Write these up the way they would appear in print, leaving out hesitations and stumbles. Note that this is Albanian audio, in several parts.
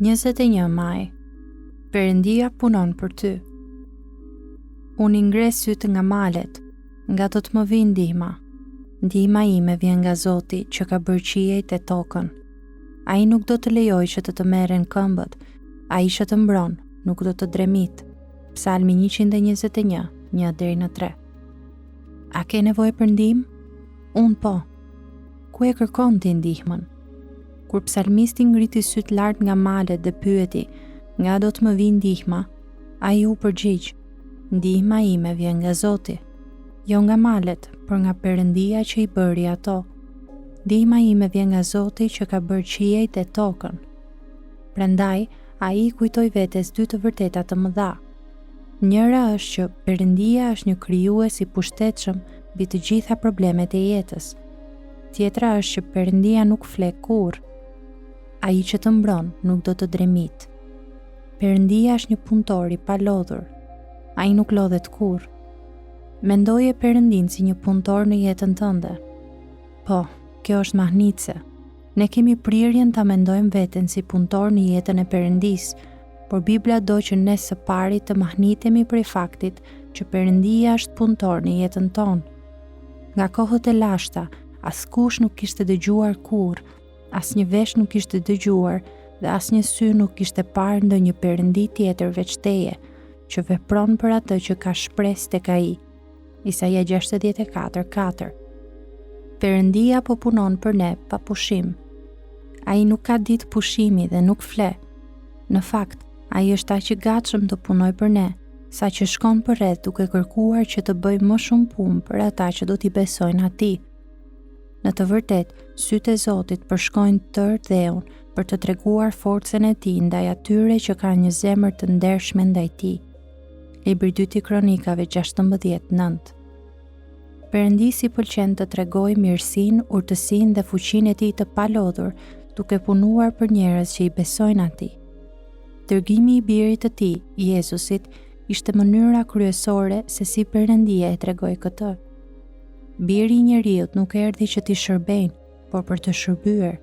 21 maj. Perëndia punon për ty. Unë ngres sytë nga malet, nga do të më vinë ndihma. Ndihma ime vjen nga Zoti që ka bërë qiejt e tokën. Ai nuk do të lejoj që të merren këmbët, ai që të mbron, nuk do të dremit. Psalmi 121, 1-3. A ke nevojë për ndihmë? Unë po. Ku e kërkon ti ndihmën? Kur psalmisti ngriti syt lart nga malet dhe pyeti, nga do të më vinë ndihma, ai u përgjigj, ndihma ime vjen nga Zoti, jo nga malet, por nga Perëndia që i bëri ato. Ndihma ime vjen nga Zoti që ka bërë qiejt e tokën. Prandaj, ai kujtoi vetes dy të vërteta të mëdha. Njëra është që Perëndia është një krijues i pushtetshëm mbi të gjitha problemet e jetës. Tjetra është që Perëndia nuk fle kurrë. Ai që të mbron nuk do të dremit. Perëndia është një punëtor i palodhur. Ai nuk lodhet kurrë. Mendoje Perëndin si një punëtor në jetën tënde. Po, kjo është mahnitse. Ne kemi prirjen ta mendojmë veten si punëtor në jetën e Perëndis, por Bibla do që ne së pari të mahnitemi prej faktit që Perëndia është punëtor në jetën tonë. Nga kohët e lashta, askush nuk kishte dëgjuar kurrë, asnjë vesh nuk kishte dëgjuar dhe asnjë sy nuk kishte parë ndonjë perëndi tjetër veç teje, që vepron për atë që ka shpresë tek ai. Isaia 64:4. Perëndia po punon për ne pa pushim. Ai nuk ka ditë pushimi dhe nuk fle. Në fakt, ai është aq i gatshëm të punojë për ne, saqë shkon përreth duke kërkuar që të bëjë më shumë punë për ata që do t'i besojnë atij. Në të vërtetë, sytë e Zotit përshkojnë tërë dheun për të treguar forcën e tij ndaj atyre që kanë një zemër të ndershme ndaj tij. Libri 2 Kronikave 16:9. Perëndisi pëlqen të tregojë mirësinë, urtësinë dhe fuqinë e tij të palodhur, duke punuar për njerëz që i besojnë atij. Dërgimi i birit të tij, Jezusit, ishte mënyra kryesore se si Perëndia e tregoi këtë. Biri i njeriut nuk erdhi që t'i shërbejnë, por për të shërbyer.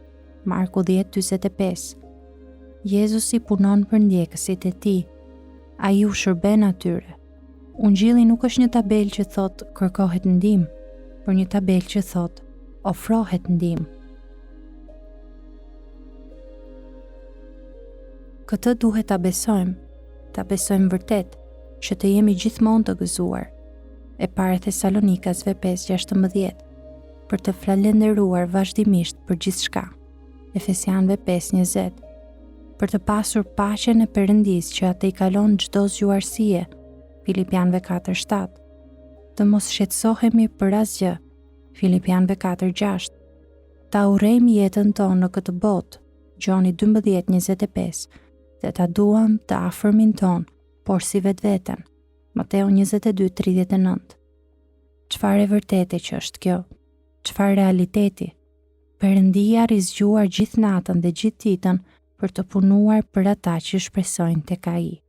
Marku 10:45. Jezusi punon për ndjekësit e tij. Ai u shërben atyre. Ungjilli nuk është një tabelë që thot kërkohet ndihmë, por një tabelë që thot ofrohet ndihmë. Këtë duhet ta besojmë vërtet, që të jemi gjithmonë të gëzuar. E para Thesalonikasve 5:16, për të falendëruar vazhdimisht për gjithçka. Efesianëve 5:20, për të pasur paqen e Perëndisë që atë i kalon çdo zgjuarësie. Filipianëve 4:7, të mos shqetësohemi për asgjë. Filipianëve 4:6, ta urrejmë jetën tonë në këtë botë. Gjoni 12:25, dhe ta duam të afërmin tonë, por si vetveten. Mateo 22:39. Çfarë vërtete që është kjo? Çfarë realiteti? Perëndia rizgjuar gjithë natën dhe gjithë ditën për të punuar për ata që shpresojnë tek ai.